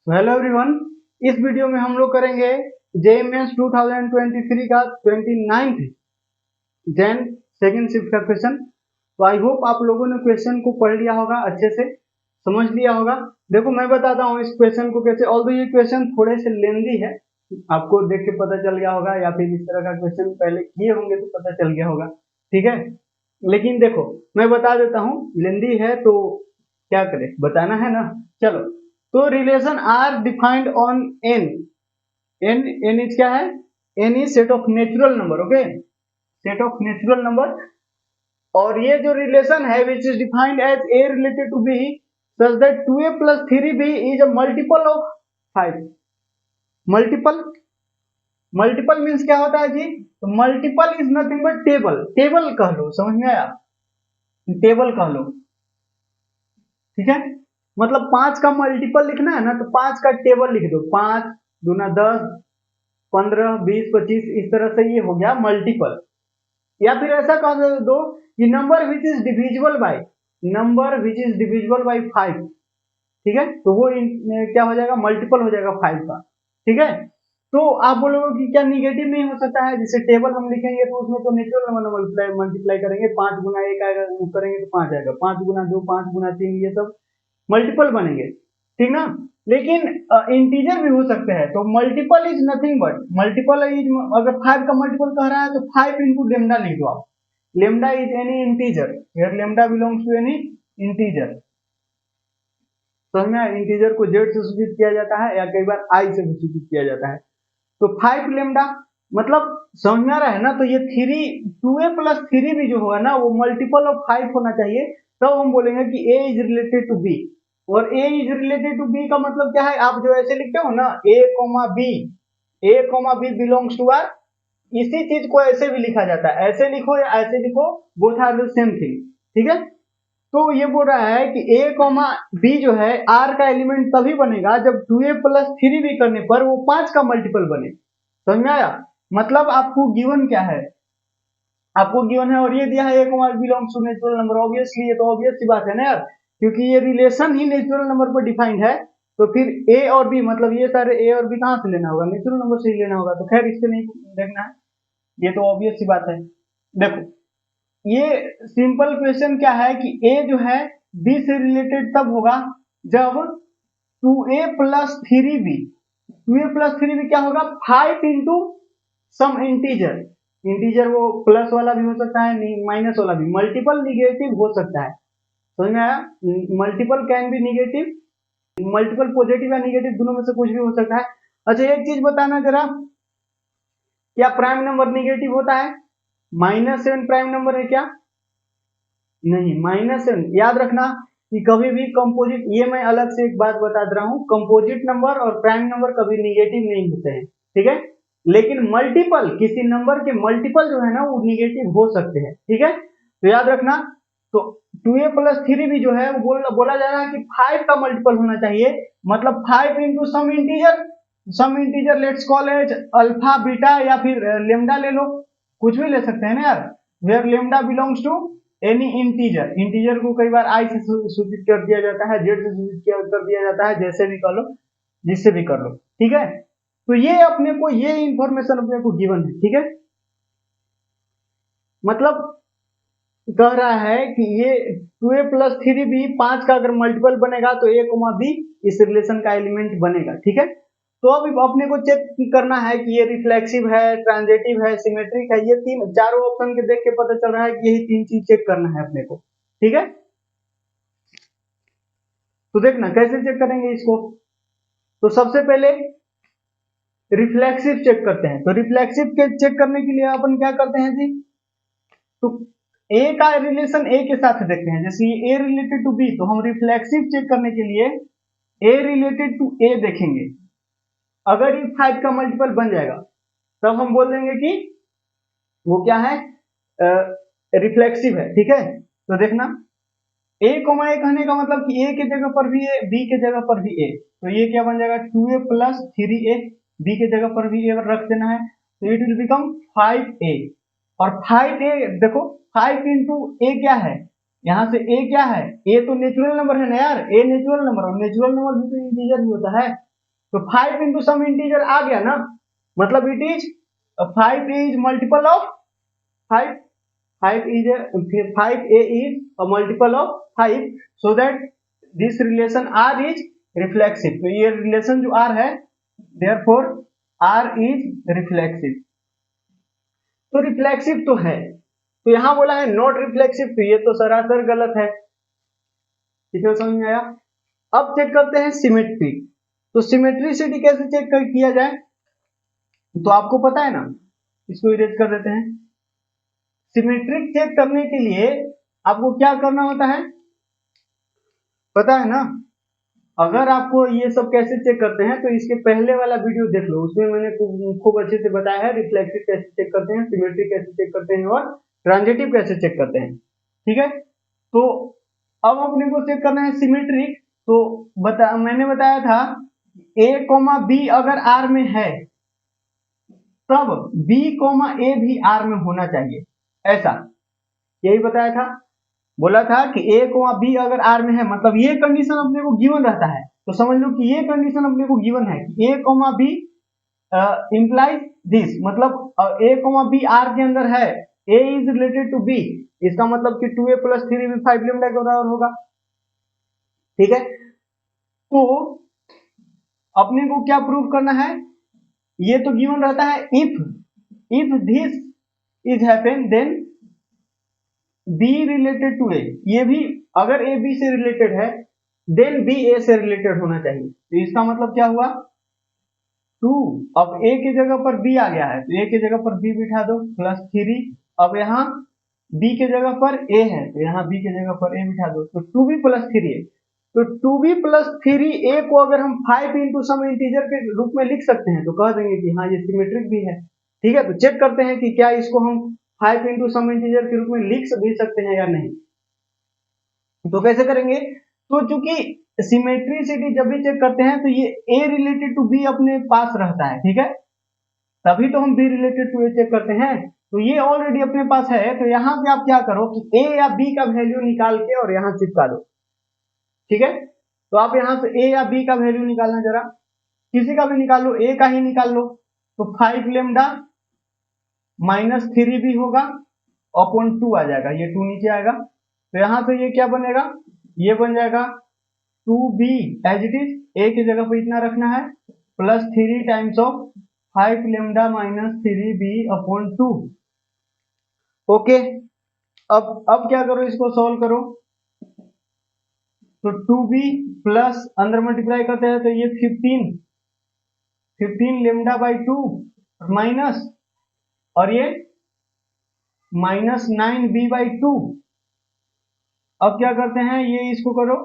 तो hello everyone, इस video में हम लोग करेंगे जेएमएस 2023 का 29th जैन सेकेंड शिफ्ट का क्वेश्चन। तो आई होप आप लोगों ने क्वेश्चन को पढ़ लिया होगा, अच्छे से समझ लिया होगा। देखो मैं बताता हूँ इस क्वेश्चन को कैसे, ऑल्दो ये क्वेश्चन थोड़े से लेंदी है, आपको देख के पता चल गया होगा या फिर इस तरह का क्वेश्चन पहले किए होंगे तो पता चल गया होगा, ठीक है। लेकिन देखो मैं बता देता हूँ, लेंदी है तो क्या करें, बताना है ना। चलो, तो relation are defined on N. N is क्या है? N is set of natural number, okay, set of natural number. और ये जो रिलेशन है which is defined as A related to B such that 2a plus 3b is a multiple of 5। Multiple, multiple means क्या होता है जी? तो multiple is nothing but table. Table कह लो, समझ में आया? टेबल कह लो, ठीक है। मतलब 5 का मल्टीपल लिखना है ना, तो 5 का टेबल लिख दो। 5 दूना 10, 15, 20, 25, इस तरह से ये हो गया मल्टीपल। या फिर ऐसा कह दो कि number which is divisible by, number which is divisible by 5, ठीक है। तो वो क्या हो जाएगा? मल्टीपल हो जाएगा 5 का, ठीक है। तो आप बोलोगे कि क्या निगेटिव नहीं हो सकता है? जैसे टेबल हम लिखेंगे तो उसमें तो नेचुरल नंबर मल्टीप्लाई करेंगे, 5 गुना 1 आएगा, करेंगे तो 5 आएगा, 5 गुना 2, 5 गुना 3, ये सब मल्टीपल बनेंगे, ठीक ना। लेकिन इंटीजर भी हो सकते हैं। तो multiple is nothing but, multiple is, अगर 5 का मल्टीपल कह रहा है तो 5 इंटू लेमडा लिख दो आप। Lambda is any integer, where lambda belongs to any integer. समझ में? इंटीजर को जेड से सूचित किया जाता है या कई बार आई से भी सूचित किया जाता है। तो 5 लेमडा, मतलब समझ में आ रहा है ना। तो ये 2a plus 3 भी जो होगा ना वो मल्टीपल ऑफ 5 होना चाहिए, तब हम बोलेंगे कि a is related to b। और a is related to b का मतलब क्या है? आप जो ऐसे लिखते हो ना, a, b belongs to r, इसी चीज को ऐसे भी लिखा जाता है। ऐसे लिखो या ऐसे लिखो, both are the same thing, ठीक है। तो ये बोल रहा है कि a, b जो है r का एलिमेंट तभी बनेगा जब 2a plus 3b करने पर वो 5 का मल्टीपल बने। समझ में आया? मतलब आपको गिवन क्या है? आपको गिवन है और ये दिया है a, belongs to natural number. Obviously ये तो ऑब्वियस सी बात है ना यार, क्योंकि ये रिलेशन ही नेचुरल नंबर पर डिफाइंड है। तो फिर a और b, मतलब ये सारे a और b कहां से लेना होगा? नेचुरल नंबर से ही लेना होगा। तो खैर इस पे नहीं देखना है, ये तो ऑब्वियस सी बात है। देखो ये सिंपल क्वेश्चन क्या है कि a जो है b से रिलेटेड तब होगा जब 2a plus 3b, 2a plus 3b क्या होगा? 5 इंटू सम इंटीजर। इंटीजर वो प्लस वाला भी हो सकता है, माइनस वाला भी, मल्टीपल निगेटिव हो सकता है। समझ में आया? Multiple can be negative, multiple positive या निगेटिव, दोनों में से कुछ भी हो सकता है। अच्छा एक चीज बताना जरा, क्या प्राइम नंबर निगेटिव होता है? -7 प्राइम नंबर है क्या? नहीं, -7 याद रखना कि कभी भी कंपोजिट, ये मैं अलग से एक बात बता दे रहा हूँ, कंपोजिट नंबर और प्राइम नंबर कभी निगेटिव नहीं होते हैं, ठीक है। लेकिन मल्टीपल, किसी नंबर के मल्टीपल जो है ना वो निगेटिव हो सकते हैं, ठीक है। तो याद रखना। तो 2a plus 3b जो है वो बोला जा रहा है कि 5 का मल्टीपल होना चाहिए, मतलब 5 into some integer. Some integer let's call it alpha, beta या फिर लेमडा ले लो, कुछ भी ले सकते हैं ना यार। Where lambda belongs to any integer. Integer को कई बार आई से सूचित कर दिया जाता है, जेड से सूचित कर दिया जाता है, जैसे भी कर लो, जिससे भी कर लो, ठीक है। तो ये अपने को, ये इंफॉर्मेशन अपने को गिवन है, ठीक है। मतलब कह रहा है कि ये 2a plus 3b 5 का अगर मल्टीपल बनेगा तो a, b इस रिलेशन का एलिमेंट बनेगा, ठीक है। तो अब अपने को चेक करना है कि ये रिफ्लेक्सिव है, ट्रांजिटिव है, सिमेट्रिक है। ये तीन चारों ऑप्शन के देख के पता चल रहा है कि यही तीन चीज चेक करना है अपने को, ठीक है। तो देखना कैसे चेक करेंगे इसको। तो सबसे पहले रिफ्लेक्सिव चेक करते हैं। तो रिफ्लेक्सिव के चेक करने के लिए अपन क्या करते हैं जी? तो ए का रिलेशन ए के साथ देखते हैं। जैसे ए रिलेटेड टू बी, तो हम रिफ्लेक्सिव चेक करने के लिए ए रिलेटेड टू ए देखेंगे। अगर ये 5 का मल्टीपल बन जाएगा तब हम बोल देंगे कि वो क्या है, रिफ्लेक्सिव है, ठीक है। तो देखना a, ए कहने का मतलब कि a के जगह पर भी a, b के जगह पर भी a, तो ये क्या बन जाएगा? 2a plus 3a, b के जगह पर भी a रख देना है, तो इट विल बिकम 5a। और 5a देखो, 5 इंटू ए क्या है? यहाँ से a क्या है? a तो नेचुरल नंबर है ना यार, a नेचुरल नंबर, और नेचुरल नंबर भी तो इंटीजर ही होता है। तो 5 इंटू सम इंटीजर आ गया ना, मतलब it is 5 is multiple of 5, 5a is a multiple of 5, so that this relation R is reflexive. तो ये रिलेशन जो R है, therefore R is reflexive. तो रिफ्लेक्सिव तो है, तो यहां बोला है नॉट रिफ्लेक्सिव, तो ये तो सरासर गलत है। ठीक है, समझ में आया। अब चेक करते हैं सिमेट्री। तो सिमेट्रिसिटी कैसे चेक किया जाए, तो आपको पता है ना, इसको इरेज कर देते हैं। सिमेट्रिक चेक करने के लिए आपको क्या करना होता है, पता है ना। अगर आपको ये सब कैसे चेक करते हैं तो इसके पहले वाला वीडियो देख लो, उसमें मैंने खूब अच्छे से बताया है रिफ्लेक्सिव कैसे चेक करते हैं, सिमेट्रिक कैसे चेक करते हैं और ट्रांजिटिव कैसे चेक करते हैं। ठीक है, तो अब अपने को चेक करना है सिमेट्रिक। तो मैंने बताया था a, b अगर R में है तब b, a भी R में होना चाहिए, ऐसा यही बताया था। बोला था कि a, b अगर R में है, मतलब ये कंडीशन अपने को गिवन रहता है, तो समझ लो कि ये कंडीशन अपने को गिवन है कि a, b इंप्लाइज दिस, मतलब a, b R के अंदर है, a is related to b, इसका मतलब कि 2a प्लस 3 भी 5 लैम्डा के बराबर होगा। ठीक है, तो अपने को क्या प्रूव करना है, ये तो गिवन रहता है if this is happen then b related to a, ये भी अगर a b से रिलेटेड है देन b a से रिलेटेड होना चाहिए। तो इसका मतलब क्या हुआ 2, अब a की जगह पर b आ गया है तो a की जगह पर b बिठा दो प्लस 3, अब यहाँ b के जगह पर a है तो यहाँ b के जगह पर a बिठा दो, तो 2b प्लस 3 है। तो 2b प्लस 3a को अगर हम 5 इंटू सम इंटीजर के रूप में लिख सकते हैं तो कह देंगे कि हाँ ये सिमेट्रिक भी है। ठीक है, तो चेक करते हैं कि क्या इसको हम 5 इंटू सम इंटीजर के रूप में लिख भी सकते हैं या नहीं। तो कैसे करेंगे, तो चूंकि सिमेट्रिसिटी जब भी चेक करते हैं तो ये a रिलेटेड टू b अपने पास रहता है, ठीक है, तभी तो हम b related to a check करते हैं। तो ये ऑलरेडी अपने पास है, तो यहाँ से आप क्या करो कि a या b का वैल्यू निकाल के और यहाँ चिपका दो। ठीक है, तो आप यहाँ से a या b का वैल्यू निकालना, जरा किसी का भी निकाल लो, a का ही निकाल लो, तो 5 लेमडा माइनस 3b होगा अपॉन 2 आ जाएगा, ये 2 नीचे आएगा, तो यहाँ से ये क्या बनेगा, ये बन जाएगा 2b as it is, a की जगह पर इतना रखना है plus 3 times of 5 lambda minus 3b upon 2। Okay, अब क्या करो, इसको सॉल्व करो, तो 2b प्लस अंदर मल्टीप्लाई करते हैं तो ये 15 लेमडा बाई 2 माइनस, और ये माइनस 9b बाई 2। अब क्या करते हैं, ये इसको करो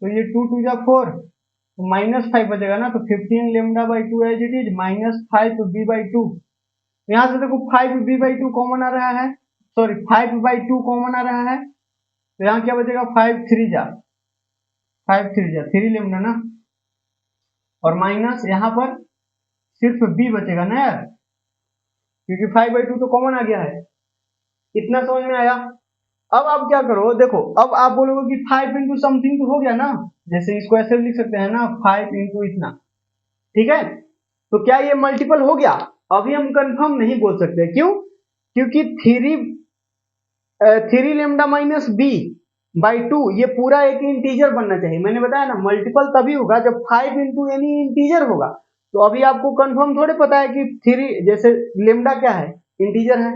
तो ये 2 2 जा 4, तो माइनस 5 बचेगा ना, तो 15 lambda by 2 as it is minus 5b by 2। यहाँ से देखो 5b बाई 2 कॉमन आ रहा है, सॉरी 5 बाई 2 कॉमन आ रहा है, तो यहाँ क्या बचेगा 5 3 जा 3 लेमडा ना, और माइनस यहाँ पर सिर्फ b बचेगा ना यार, क्योंकि 5 बाई 2 तो कॉमन आ गया है। इतना समझ में आया। अब आप क्या करो, देखो अब आप बोलोगे कि 5 इंटू समथिंग तो हो गया ना, जैसे इसको ऐसे लिख सकते हैं ना 5 इंटू इतना। ठीक है, तो क्या ये मल्टीपल हो गया, अभी हम कंफर्म नहीं बोल सकते, क्यों, क्योंकि 3 लेमडा माइनस b बाई 2 ये पूरा एक इंटीजर बनना चाहिए। मैंने बताया ना मल्टीपल तभी होगा जब 5 इंटू एनी इंटीजर होगा। तो अभी आपको कंफर्म थोड़े पता है कि 3 जैसे लेमडा क्या है, इंटीजर है,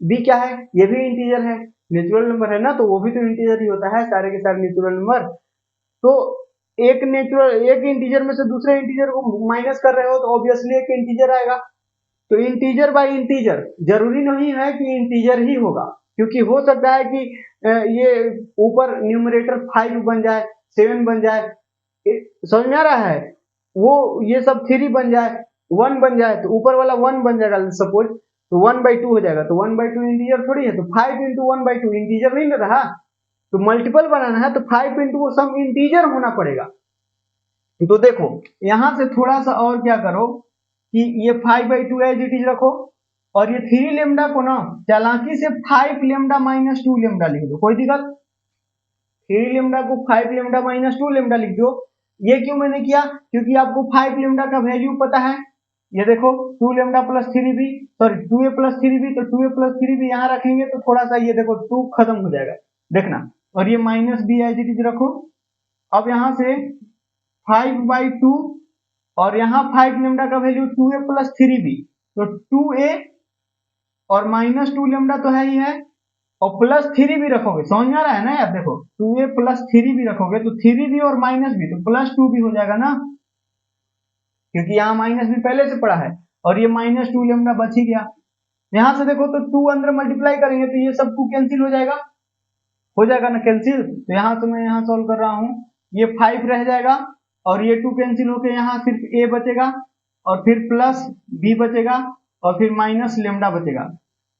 b क्या है, ये भी इंटीजर है, नेचुरल नंबर है ना, तो वो भी तो इंटीजर ही होता है, सारे के सारे नेचुरल नंबर। तो एक इंटीजर में से दूसरे इंटीजर को माइनस कर रहे हो तो ऑब्वियसली एक इंटीजर आएगा। तो इंटीजर बाय इंटीजर जरूरी नहीं है कि इंटीजर ही होगा, क्योंकि हो सकता है कि ये ऊपर न्यूमरेटर 5 बन जाए, 7 बन जाए, समझ में आ रहा है, वो ये सब 3 बन जाए, 1 बन जाए, तो ऊपर वाला 1 बन जाएगा सपोज, तो 1/2 हो जाएगा, तो 1/2 इंटीजर थोड़ी है, तो 5 इंटू 1/2 इंटीजर नहीं ना रहा, तो मल्टीपल बनाना है तो 5 इंटू वो सब इंटीजर होना पड़ेगा। तो देखो यहां से थोड़ा सा और क्या करो कि ये 5/2 एज इट इज रखो, और ये 3 लेमडा को ना चालाकी से 5 लेमडा माइनस 2 लेमडा लिख दो, कोई दिक्कत, 3 लेमडा को 5 लेमडा माइनस 2 लेमडा लिख दो, ये क्यों मैंने किया, क्योंकि आपको 5 लेमडा का वैल्यू पता है। ये देखो 2 lambda plus 3b, sorry 2a plus 3b, तो 2a प्लस 3b यहाँ रखेंगे तो थोड़ा सा ये देखो 2 खत्म हो जाएगा, देखना। और ये minus B as it is रखो। अब यहाँ से 5/2 और यहाँ 5 लेमडा का वैल्यू 2a प्लस 3b, तो 2a और माइनस 2 लेमडा तो है ही है, और प्लस 3 भी रखोगे, समझ में आ रहा है ना यार। देखो 2a प्लस 3 भी रखोगे तो 3 भी और माइनस भी, तो प्लस 2 भी हो जाएगा ना, क्योंकि यहाँ माइनस भी पहले से पड़ा है, और ये माइनस 2 लेमडा बच ही गया। यहाँ से देखो तो 2 अंदर मल्टीप्लाई करेंगे तो ये सब 2 कैंसिल हो जाएगा ना कैंसिल। तो यहाँ से मैं यहाँ सॉल्व कर रहा हूँ, ये 5 रह जाएगा और ये 2 कैंसिल होके यहाँ सिर्फ a बचेगा, और फिर प्लस b बचेगा, और फिर माइनस लेमडा बचेगा।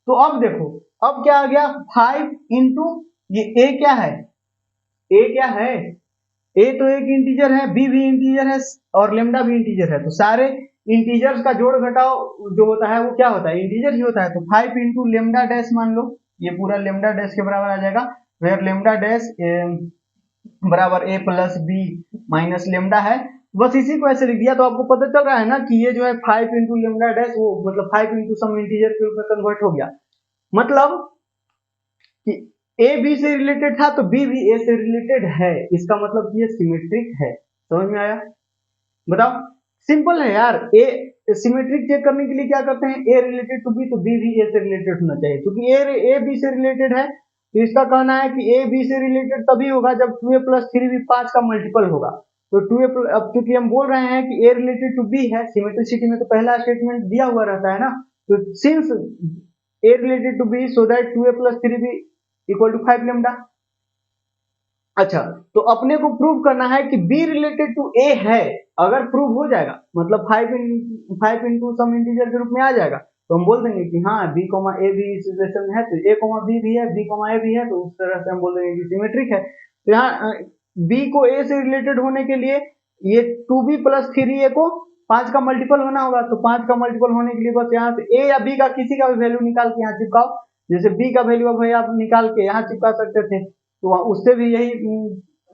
तो अब देखो अब क्या आ गया, 5 इंटू ये a क्या है, a तो एक इंटीजर है, b भी इंटीजर है, और लेमडा भी इंटीजर है। तो सारे इंटीजर्स का जोड़ घटाव जो होता है वो क्या होता है, इंटीजर ही होता है। तो 5 इंटू लेमडा डैश मान लो, ये पूरा लेमडा डैश के बराबर आ जाएगा, वेयर लेमडा डैश बराबर a plus B minus lambda है। बस इसी को ऐसे लिख दिया, तो आपको पता चल रहा है ना कि ये जो है 5 इंटू लेमडा डैश वो मतलब 5 इंटू सम इंटीजर के रूप में कन्वर्ट हो गया। मतलब कि ए बी से रिलेटेड था तो बी भी ए से रिलेटेड है, इसका मतलब ये सिमेट्रिक है। समझ में आया, बताओ। सिंपल है यार, ए सिमेट्रिक चेक करने के लिए क्या करते हैं, ए रिलेटेड टू बी तो बी भी ए से रिलेटेड होना चाहिए, क्योंकि ए बी से रिलेटेड है। तो इसका कहना है कि ए बी से रिलेटेड तभी होगा जब 2a प्लस 3b 5 का मल्टीपल होगा। तो 2a अब क्योंकि हम बोल रहे हैं कि ए रिलेटेड टू बी है, सिमेट्रिसिटी में तो पहला स्टेटमेंट दिया हुआ रहता है ना। तो since A related to B so that 2a plus 3b equal to 5 lambda. अच्छा, तो अपने को प्रूव करना है कि b रिलेटेड टू a है। अगर प्रूव हो जाएगा मतलब 5 इंटू सम इंटीजर के रूप में आ जाएगा, तो हम बोल देंगे कि हाँ b a भी इस रिलेशन में है, तो a b भी है, b a भी है, तो उस तरह से हम बोल देंगे कि सिमेट्रिक है। तो यहाँ b को a से रिलेटेड होने के लिए ये 2b प्लस 3a को 5 का मल्टीपल होना होगा। तो 5 का मल्टीपल होने के लिए बस यहाँ से a या b का किसी का भी वैल्यू निकाल के यहाँ चिपकाओ। जैसे b का वैल्यू भाई आप निकाल के यहाँ चिपका सकते थे, तो उससे भी यही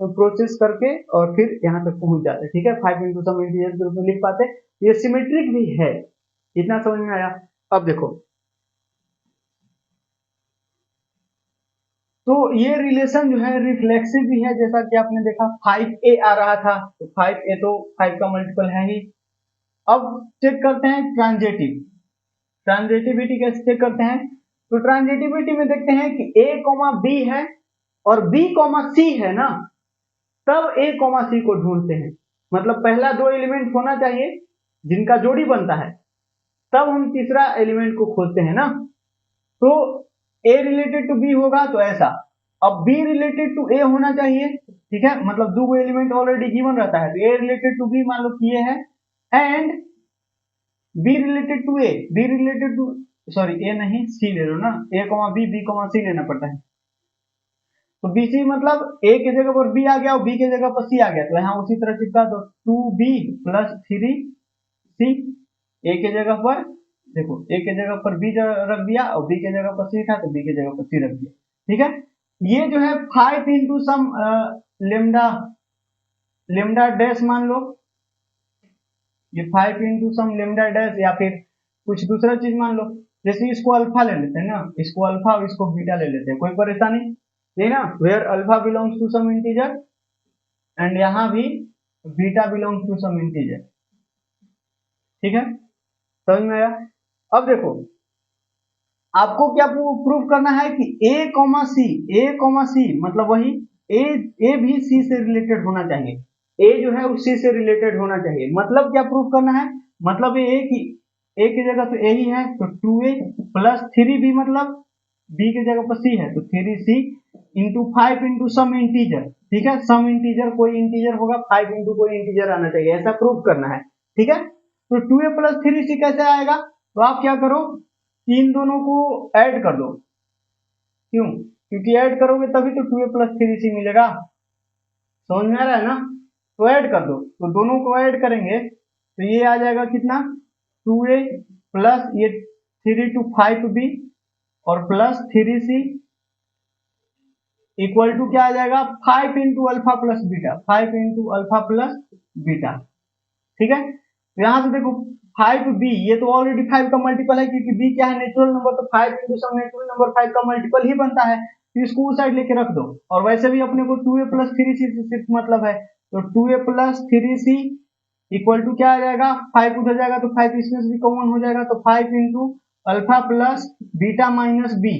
प्रोसेस करके और फिर यहाँ तक पहुंच जाते, ठीक है। 5 इंटू सम इंटीजर के रूप में लिख पाते, ये सिमेट्रिक भी है। इतना समझ में आया। अब देखो तो ये रिलेशन जो है रिफ्लेक्सिव भी है, जैसा कि आपने देखा 5a आ रहा था, तो 5a तो 5 का मल्टीपल है ही। अब चेक करते हैं ट्रांजिटिविटी कैसे चेक करते हैं। तो ट्रांजिटिविटी में देखते हैं कि a, b है और b, c है ना, तब a, c को ढूंढते हैं। मतलब पहला 2 एलिमेंट होना चाहिए जिनका जोड़ी बनता है, तब हम तीसरा एलिमेंट को खोजते हैं ना। तो a रिलेटेड टू b होगा तो ऐसा, अब b रिलेटेड टू a होना चाहिए, ठीक है। मतलब 2 एलिमेंट ऑलरेडी गिवन रहता है, तो a रिलेटेड टू b मान लो कि ये है, and b related to sorry a नहीं c ले लो ना, a, b, c लेना पड़ता है। तो BC मतलब A की जगह पर B आ गया और B की जगह पर C आ गया, तो यहाँ उसी तरह चिपका दो 2B प्लस 3C। A की जगह पर देखो, A की जगह पर B रख दिया और B की जगह पर C था तो B की जगह पर C रख दिया, ठीक है। ये जो है 5 इंटू सम लेमडा डैश मान लो, ये 5 इंटू सम लेमडा डैश, या फिर कुछ दूसरा चीज मान लो, जैसे इसको अल्फा ले लेते हैं ना, इसको अल्फा और इसको बीटा ले लेते हैं, कोई परेशानी नहीं ना। Where alpha belongs to some integer and यहाँ भी beta belongs to some integer, ठीक है। समझ में आया। अब देखो आपको क्या प्रूफ करना है कि a, c मतलब वही a भी c से रिलेटेड होना चाहिए, a जो है उस c से रिलेटेड होना चाहिए। मतलब क्या प्रूफ करना है, मतलब ये a की जगह तो a ही है, तो 2a प्लस 3b मतलब b की जगह पर c है, तो 3c into 5 into some integer, ठीक है। सम इंटीजर कोई इंटीजर होगा, 5 इंटू कोई इंटीजर आना चाहिए, ऐसा प्रूफ करना है, ठीक है। तो 2a प्लस 3c कैसे आएगा, तो आप क्या करो, इन दोनों को ऐड कर दो। क्यों, क्योंकि ऐड करोगे तभी तो 2a प्लस 3c मिलेगा। समझ में आ रहा है ना, तो ऐड कर दो, तो दोनों को ऐड करेंगे तो ये आ जाएगा कितना, 2a प्लस ये 3 to 5b और प्लस 3c इक्वल टू क्या आ जाएगा, 5 into alpha plus beta, 5 into alpha plus beta. ठीक है, यहाँ से देखो 5b, ये तो ऑलरेडी 5 का मल्टीपल है क्योंकि b क्या है, नेचुरल नंबर, तो 5 इंटू सम नेचुरल नंबर 5 का मल्टीपल ही बनता है, तो इसको उस साइड लेके रख दो। और वैसे भी अपने को 2a प्लस 3c से सिर्फ मतलब है, तो 2a plus 3c equal to क्या आ जाएगा, 5 उधर जाएगा तो 5 इसमें से भी कॉमन हो जाएगा, तो 5 into alpha plus beta minus B,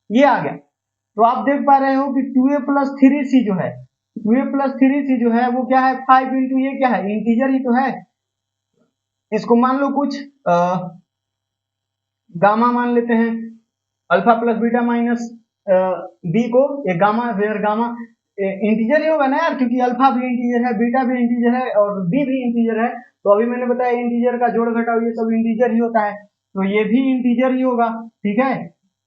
ये आ गया। तो आप देख पा रहे हो कि 2a प्लस 3c जो है, 2a प्लस 3c जो है वो क्या है, 5 इंटू ये क्या है, इंटीजर ही तो है। इसको मान लो कुछ गामा मान लेते हैं, alpha plus beta minus B को, ये गामा वेयर गामा इंटीजर ही होगा ना यार, क्योंकि अल्फा भी इंटीजर है, बीटा भी इंटीजर है और बी भी इंटीजर है। तो अभी मैंने बताया इंटीजर का जोड़ घटाव ये सब इंटीजर ही होता है, तो ये भी इंटीजर ही होगा। ठीक है,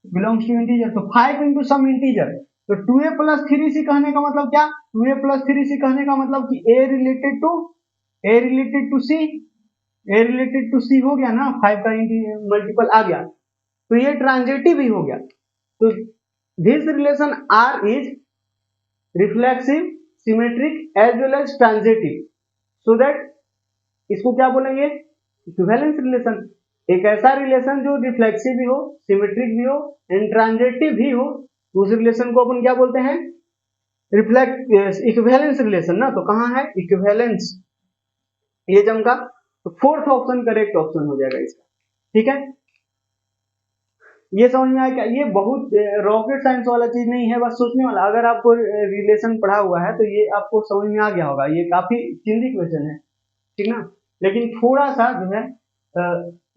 बिलोंग्स टू इंटीजर, तो 5 इंटू सम इंटीजर, तो 2a प्लस 3c कहने का मतलब क्या, 2a प्लस 3c कहने का मतलब कि a related to c, A related to C हो गया ना, 5 का मल्टीपल आ गया, तो ये ट्रांजिटिव ही हो गया। तो this relation R is reflexive, symmetric as well as transitive, so that इसको क्या बोलेंगे, इक्विवेलेंस रिलेशन। एक ऐसा रिलेशन जो रिफ्लेक्सिव भी हो, सिमेट्रिक भी हो एंड ट्रांजिटिव भी हो, तो उस रिलेशन को अपन क्या बोलते हैं, इक्विवेलेंस रिलेशन ना। तो कहाँ है इक्विवेलेंस, ये जमका, तो फोर्थ ऑप्शन करेक्ट ऑप्शन हो जाएगा इसका। ठीक है, ये समझ में आया क्या, ये बहुत रॉकेट साइंस वाला चीज नहीं है, बस सोचने वाला। अगर आपको रिलेशन पढ़ा हुआ है तो ये आपको समझ में आ गया होगा, ये काफी चिंदी क्वेश्चन है, ठीक ना। लेकिन थोड़ा सा जो है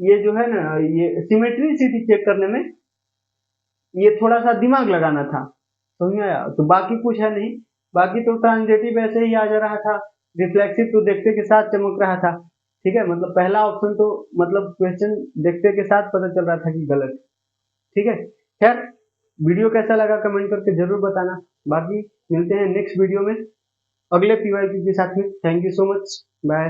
ये जो है ना, ये सिमेट्रिसिटी चेक करने में ये थोड़ा सा दिमाग लगाना था, समझ में आया। तो बाकी कुछ है नहीं, बाकी तो ट्रांजिटिव ऐसे ही आ जा रहा था, रिफ्लेक्सिव तो देखते के साथ चमक रहा था। ठीक है, मतलब पहला ऑप्शन तो मतलब क्वेश्चन देखते के साथ पता चल रहा था कि गलत। ठीक है, खैर वीडियो कैसा लगा कमेंट करके जरूर बताना। बाकी मिलते हैं नेक्स्ट वीडियो में अगले पीवाईक्यू के साथ में। Thank you so much, bye.